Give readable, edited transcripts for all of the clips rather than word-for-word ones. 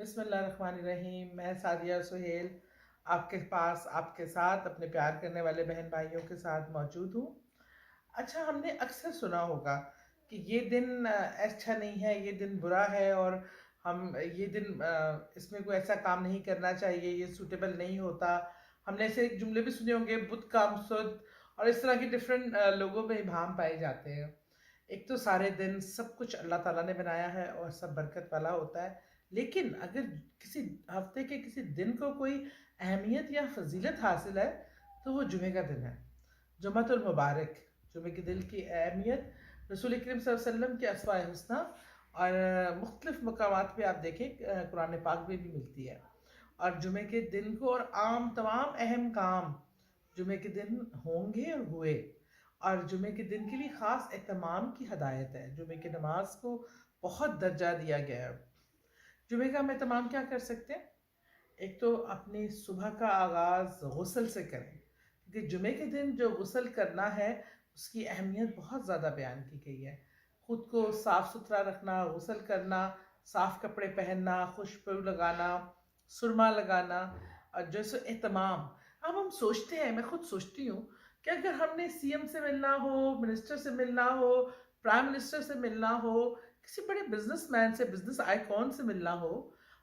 بسم اللہ الرحمن الرحیم۔ میں سعدیہ سہیل آپ کے پاس آپ کے ساتھ اپنے پیار کرنے والے بہن بھائیوں کے ساتھ موجود ہوں۔ اچھا، ہم نے اکثر سنا ہوگا کہ یہ دن اچھا نہیں ہے، یہ دن برا ہے، اور ہم یہ دن اس میں کوئی ایسا کام نہیں کرنا چاہیے، یہ سوٹیبل نہیں ہوتا۔ ہم نے ایسے جملے بھی سنے ہوں گے، بدھ کام سدھ، اور اس طرح کی ڈفرینٹ لوگوں میں ابہام پائے جاتے ہیں۔ ایک تو سارے دن سب کچھ اللہ تعالیٰ نے بنایا ہے اور سب برکت والا ہوتا ہے، لیکن اگر کسی ہفتے کے کسی دن کو کوئی اہمیت یا فضیلت حاصل ہے تو وہ جمعہ کا دن ہے، جمعۃ المبارک۔ جمعہ کے دن کی اہمیت رسول کریم صلی اللہ علیہ وسلم کے اسماء الحسنہ اور مختلف مقامات پہ آپ دیکھیں قرآن پاک میں بھی ملتی ہے۔ اور جمعہ کے دن کو اور عام تمام اہم کام جمعہ کے دن ہوں گے اور ہوئے، اور جمعہ کے دن کے لیے خاص اہتمام کی ہدایت ہے۔ جمعہ کی نماز کو بہت درجہ دیا گیا ہے۔ جمعہ کا ہم اہتمام کیا کر سکتے ہیں؟ ایک تو اپنی صبح کا آغاز غسل سے کریں، کیونکہ جمعہ کے دن جو غسل کرنا ہے اس کی اہمیت بہت زیادہ بیان کی گئی ہے۔ خود کو صاف ستھرا رکھنا، غسل کرنا، صاف کپڑے پہننا، خوشبو لگانا، سرما لگانا، اور جیسے اہتمام۔ اب ہم سوچتے ہیں، میں خود سوچتی ہوں کہ اگر ہم نے سی ایم سے ملنا ہو، منسٹر سے ملنا ہو، پرائم منسٹر سے ملنا ہو، کسی بڑے بزنس مین سے، بزنس آئیکن سے ملنا ہو،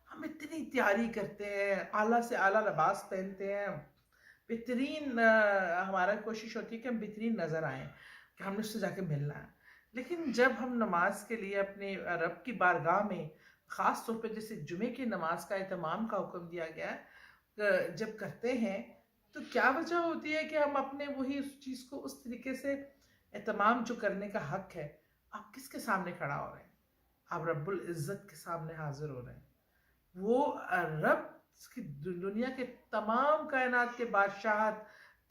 ہم اتنی تیاری کرتے ہیں، اعلیٰ سے اعلیٰ لباس پہنتے ہیں، بہترین ہمارا کوشش ہوتی ہے کہ ہم بہترین نظر آئیں کہ ہم نے اس سے جا کے ملنا ہے۔ لیکن جب ہم نماز کے لیے اپنے رب کی بارگاہ میں، خاص طور پہ جیسے جمعے کی نماز کا اہتمام کا حکم دیا گیا ہے، جب کرتے ہیں تو کیا وجہ ہوتی ہے کہ ہم اپنے وہی اس چیز کو اس طریقے سے اہتمام جو کرنے کا حق ہے، آپ کس کے سامنے کھڑا ہو رہے ہیں؟ آپ رب العزت کے سامنے حاضر ہو رہے ہیں۔ وہ رب کی دنیا کے تمام کائنات کے بادشاہت،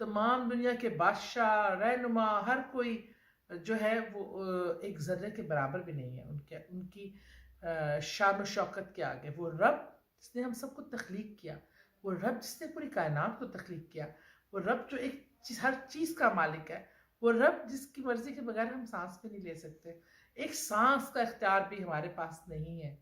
تمام دنیا کے بادشاہ، رہنما، ہر کوئی جو ہے وہ ایک ذرے کے برابر بھی نہیں ہے ان کی شان و شوکت کے آگے۔ وہ رب جس نے ہم سب کو تخلیق کیا، وہ رب جس نے پوری کائنات کو تخلیق کیا، وہ رب جو ہر چیز کا مالک ہے، وہ رب جس کی مرضی کے بغیر ہم سانس بھی نہیں لے سکتے، ایک سانس کا اختیار بھی ہمارے پاس نہیں ہے،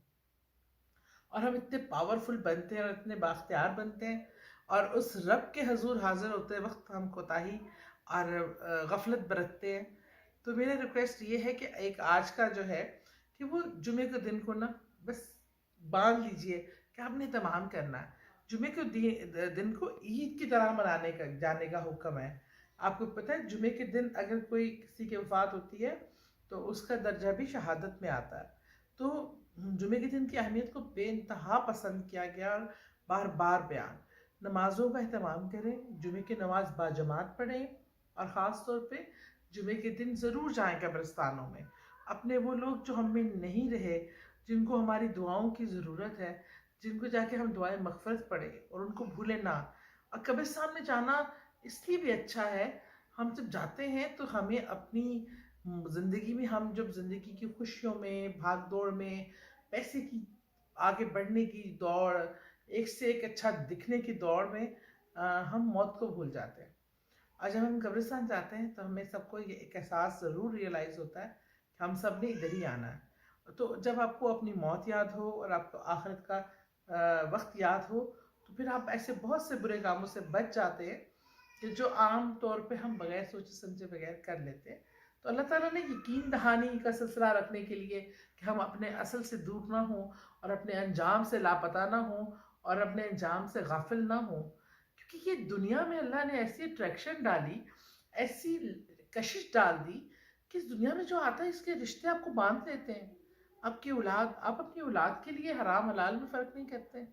اور ہم اتنے پاورفل بنتے ہیں اور اتنے بااختیار بنتے ہیں، اور اس رب کے حضور حاضر ہوتے وقت ہم کوتاہی اور غفلت برتتے ہیں۔ تو میرا ریکویسٹ یہ ہے کہ ایک آج کا جو ہے کہ وہ جمعے کے دن کو نا بس باندھ لیجئے کہ آپ نے اہتمام کرنا ہے۔ جمعے کے دن کو عید کی طرح منانے کا جانے کا حکم ہے۔ آپ کو پتہ ہے جمعے کے دن اگر کوئی کسی کی وفات ہوتی ہے تو اس کا درجہ بھی شہادت میں آتا ہے۔ تو جمعے کے دن کی اہمیت کو بے انتہا پسند کیا گیا اور بار بار بیان۔ نمازوں کا اہتمام کریں، جمعے کی نماز باجماعت پڑھیں، اور خاص طور پہ جمعے کے دن ضرور جائیں قبرستانوں میں۔ اپنے وہ لوگ جو ہم میں نہیں رہے، جن کو ہماری دعاؤں کی ضرورت ہے، جن کو جا کے ہم دعائیں مغفرت پڑھیں اور ان کو بھولیں نہ۔ اور قبرستان میں جانا اس لیے بھی اچھا ہے، ہم جب جاتے ہیں تو ہمیں اپنی زندگی میں، ہم جب زندگی کی خوشیوں میں، بھاگ دوڑ میں، پیسے کی آگے بڑھنے کی دوڑ، ایک سے ایک اچھا دکھنے کی دوڑ میں ہم موت کو بھول جاتے ہیں۔ اور جب ہم قبرستان جاتے ہیں تو ہمیں سب کو یہ ایک احساس ضرور ریئلائز ہوتا ہے کہ ہم سب نے ادھر ہی آنا ہے۔ تو جب آپ کو اپنی موت یاد ہو اور آپ کو آخرت کا وقت یاد ہو تو پھر آپ ایسے بہت سے برے کاموں سے بچ جاتے ہیں کہ جو عام طور پہ ہم بغیر سوچے سمجھے بغیر کر لیتے ہیں۔ تو اللہ تعالیٰ نے یقین دہانی کا سلسلہ رکھنے کے لیے کہ ہم اپنے اصل سے دور نہ ہوں اور اپنے انجام سے لاپتہ نہ ہوں اور اپنے انجام سے غافل نہ ہوں، کیونکہ یہ دنیا میں اللہ نے ایسی اٹریکشن ڈالی، ایسی کشش ڈال دی کہ اس دنیا میں جو آتا ہے اس کے رشتے آپ کو باندھ لیتے ہیں۔ آپ اپنی اولاد کے لیے حرام حلال میں فرق نہیں کرتے،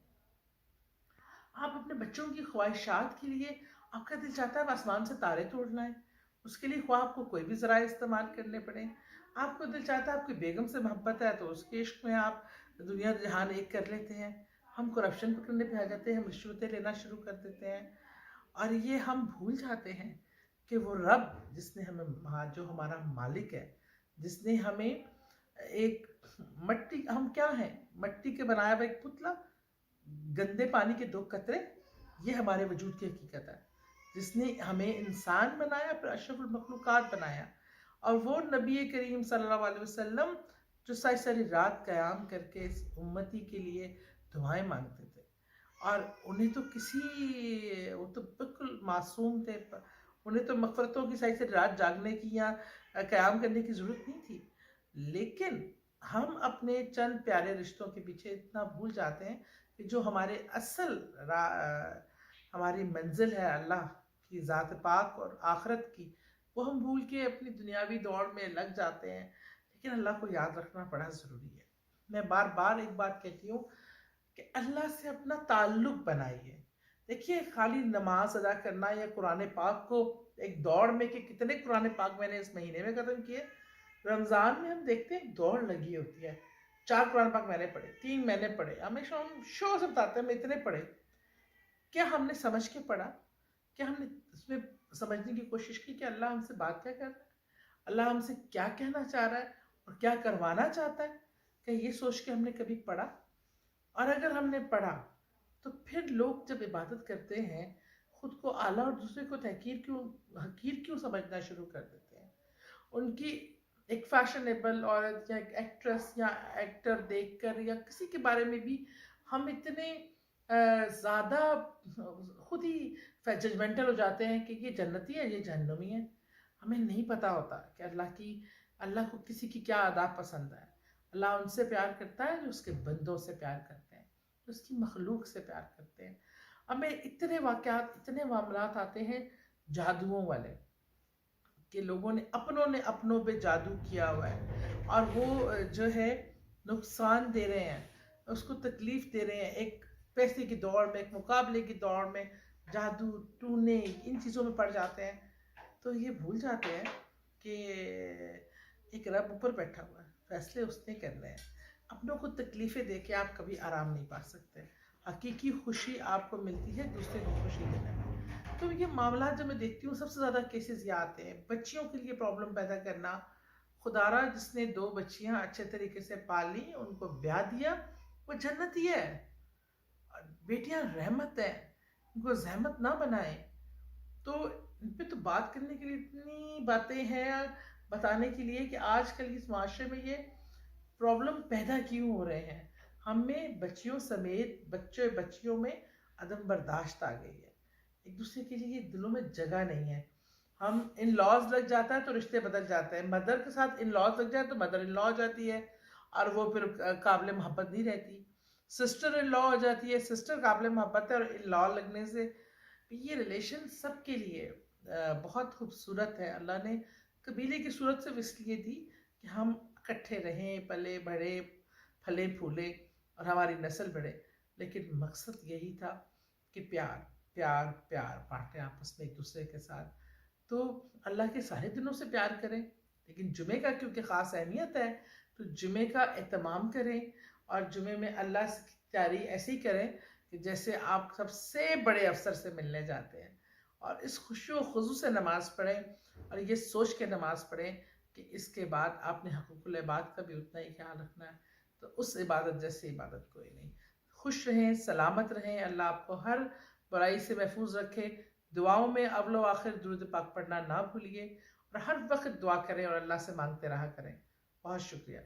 آپ اپنے بچوں کی خواہشات کے لیے، آپ کا دل چاہتا ہے آسمان سے تارے توڑ لائیں، اس کے لیے خواہ آپ کو کوئی بھی ذرائع استعمال کرنے پڑیں۔ آپ کو دل چاہتا ہے آپ کی بیگم سے محبت ہے تو اس کے عشق میں آپ دنیا جہان ایک کر لیتے ہیں۔ ہم کرپشن پکڑنے پہ آ جاتے ہیں، ہم رشوتیں لینا شروع کر دیتے ہیں، اور یہ ہم بھول جاتے ہیں کہ وہ رب جس نے ہمیں، جو ہمارا مالک ہے، جس نے ہمیں ایک مٹی، ہم کیا ہیں؟ مٹی کے بنایا ہوا ایک پتلا، گندے پانی کے دو قطرے، یہ ہمارے وجود کی حقیقت ہے۔ جس نے ہمیں انسان بنایا، پھر اشرف المخلوقات بنایا، اور وہ نبی کریم صلی اللہ علیہ وسلم جو ساری ساری رات قیام کر کے اس امتی کے لیے دعائیں مانگتے تھے، اور انہیں تو وہ تو بالکل معصوم تھے، انہیں تو مغفرتوں کی سائے سے رات جاگنے کی یا قیام کرنے کی ضرورت نہیں تھی. لیکن ہم اپنے چند پیارے رشتوں کے پیچھے اتنا بھول جاتے ہیں کہ جو ہمارے اصل ہماری منزل ہے اللہ کی ذات پاک اور آخرت کی، وہ ہم بھول کے اپنی دنیاوی دوڑ میں لگ جاتے ہیں. لیکن اللہ کو یاد رکھنا بڑا ضروری ہے. میں بار بار ایک بات کہتی ہوں کہ اللہ سے اپنا تعلق بنائیے. دیکھیے، خالی نماز ادا کرنا یا قرآن پاک کو ایک دوڑ میں، کہ کتنے قرآن پاک میں نے اس مہینے میں ختم کیے. رمضان میں ہم دیکھتے ہیں ایک دوڑ لگی ہوتی ہے، 4 قرآن پاک میں نے پڑھے، 3 میں نے پڑھے، ہمیشہ ہم شو سے بتاتے ہیں میں اتنے پڑھے. کیا ہم نے سمجھ کے پڑھا؟ کیا ہم نے اس میں سمجھنے کی کوشش کی کہ اللہ ہم سے بات کیا کر رہا ہے، اللہ ہم سے کیا کہنا چاہ رہا ہے اور کیا کروانا چاہتا ہے؟ کہ یہ سوچ کے ہم نے کبھی پڑھا؟ اور اگر ہم نے پڑھا تو پھر لوگ جب عبادت کرتے ہیں خود کو اعلیٰ اور دوسرے کو حقیر کیوں سمجھنا شروع کر دیتے ہیں؟ ان کی ایک فیشنیبل عورت یا ایک ایکٹریس یا ایکٹر دیکھ کر یا کسی کے بارے میں بھی ہم اتنے زیادہ خود ہی ججمنٹل ہو جاتے ہیں کہ یہ جنتی ہے، یہ جہنمی ہے. ہمیں نہیں پتا ہوتا کہ اللہ کو کسی کی کیا ادا پسند ہے. اللہ ان سے پیار کرتا ہے جو اس کے بندوں سے پیار کرتے ہیں، جو اس کی مخلوق سے پیار کرتے ہیں. ہمیں اتنے واقعات، اتنے معاملات آتے ہیں جادوؤں والے، کہ لوگوں نے اپنوں پہ جادو کیا ہوا ہے، اور وہ جو ہے نقصان دے رہے ہیں، اس کو تکلیف دے رہے ہیں. ایک پیسے کی دوڑ میں، ایک مقابلے کی دوڑ میں جادو ٹونے ان چیزوں میں پڑ جاتے ہیں. تو یہ بھول جاتے ہیں کہ ایک رب اوپر بیٹھا ہوا ہے، فیصلے اس نے کرنے ہیں. اپنوں کو تکلیفیں دے کے آپ کبھی آرام نہیں پا سکتے. حقیقی خوشی آپ کو ملتی ہے دوسرے کو خوشی دینے میں. تو یہ معاملات جو میں دیکھتی ہوں سب سے زیادہ کیسز یہ آتے ہیں بچیوں کے لیے پرابلم پیدا کرنا. خدارا جس نے 2 بچیاں اچھے طریقے سے پالی، ان کو بیاہ دیا، وہ جنتی ہے. بیٹیاں رحمت ہیں، ان کو زحمت نہ بنائیں. تو ان پہ تو بات کرنے کے لیے اتنی باتیں ہیں بتانے کے لیے کہ آج کل اس معاشرے میں یہ پرابلم پیدا کیوں ہو رہے ہیں. ہمیں بچیوں سمیت بچیوں میں عدم برداشت آ گئی ہے. ایک دوسرے کے لیے دلوں میں جگہ نہیں ہے. ہم ان لاز لگ جاتا ہے تو رشتے بدل جاتے ہیں. مدر کے ساتھ ان لاز لگ جائے تو مدر ان لا ہو جاتی ہے اور وہ پھر قابل محبت نہیں رہتی. سسٹر ان لا ہو جاتی ہے، سسٹر قابل محبت ہے، اور ان لا لگنے سے یہ ریلیشن سب کے لیے بہت خوبصورت ہے. اللہ نے قبیلے کی صورت سے اس لیے دی کہ ہم اکٹھے رہیں، پلے بڑھے، پھلے پھولے اور ہماری نسل بڑھے. لیکن مقصد یہی تھا کہ پیار پیار پیار بانٹیں آپس میں ایک دوسرے کے ساتھ. تو اللہ کے سارے دنوں سے پیار کریں، لیکن جمعے کا کیونکہ خاص اہمیت ہے تو جمعے کا اہتمام کریں، اور جمعے میں اللہ کی تیاری ایسی کریں کہ جیسے آپ سب سے بڑے افسر سے ملنے جاتے ہیں. اور اس خوشی و خضوع سے نماز پڑھیں، اور یہ سوچ کے نماز پڑھیں کہ اس کے بعد آپ نے حقوق العباد کا بھی اتنا ہی خیال رکھنا ہے. تو اس عبادت جیسی عبادت کوئی نہیں. خوش رہیں، سلامت رہیں، اللہ آپ کو ہر برائی سے محفوظ رکھے. دعاؤں میں اول و آخر درود پاک پڑھنا نہ بھولیے، اور ہر وقت دعا کریں اور اللہ سے مانگتے رہا کریں. بہت شکریہ.